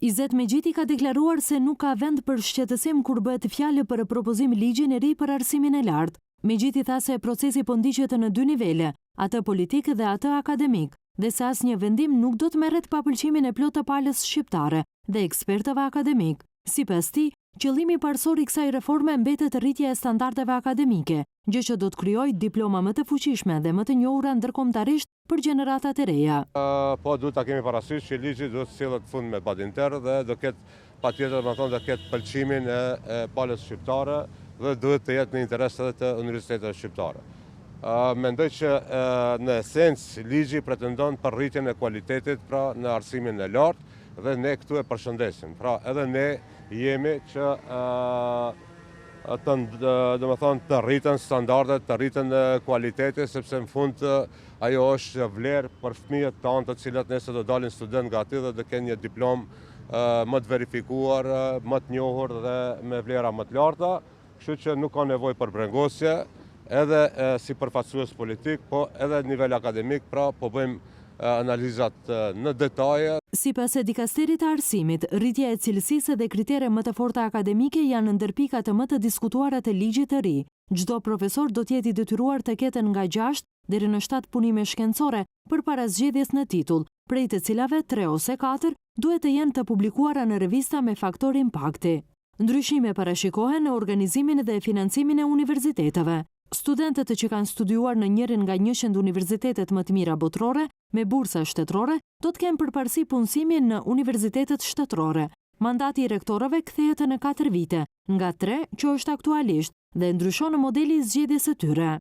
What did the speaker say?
Izet Megjiti ka deklaruar se nuk ka vend për shqetësim kur bëhet fjalë për propozim ligjin e ri për arsimin e lartë. Megjiti tha se procesi po ndiqet në dy nivele, atë politik dhe atë akademik, dhe se asnjë vendim nuk do të merret pa pëlqimin e plotë të palës shqiptare dhe ekspertëve akademik. Sipas tij, qëllimi parsor i kësaj reforme mbetet rritja e standardeve akademike, gjë që do të krijojë diploma më të fuqishme dhe më të njohura ndërkombëtarisht për gjeneratat e reja. Po duhet ta kemi parasysh që ligji duhet të sillet fund me bad intern dhe do ketë patjetër do ketë pëlqimin e palës shqiptare dhe duhet të jetë në interes edhe të universiteteve shqiptare. Mendoj që në esencë ligji pretendon për rritjen e kualitetit pra në arsimin e lartë dhe ne këtu e përshëndesim. Pra edhe ne jemi që të rritën standardet, të rritën kualitetin, sepse në fund ajo është vlerë për fëmijët tanë të cilat nëse do dalin student nga aty dhe do kenë një diplomë më të verifikuar, më të njohur dhe me vlera më të larta, kështu që nuk ka nevojë për brengosje, edhe si përfaqësues politik, po edhe në nivel akademik, pra po bëjmë analizat në detaje. Sipas e dikasterit të arsimit, rritja e cilësisë dhe kritere më të forta akademike janë ndër pikat më të diskutuara të ligjit të ri. Çdo profesor do të jetë i detyruar të ketë nga 6 deri në 7 punime shkencore përpara zgjedhjes në titull, prej të cilave 3 ose 4 duhet të jenë të publikuara në revista me faktor impakti. Ndryshime parashikohen në organizimin dhe financimin e universiteteve. Studentët që kanë studiuar në njërin nga 100 universitetet më të mira botërore, me bursa shtetërore, do të kenë përparësi punësimi në universitetet shtetërore. Mandati i rektorëve kthehet në 4 vite, nga 3 që është aktualisht, dhe ndryshon modeli i zgjedhjes së tyre.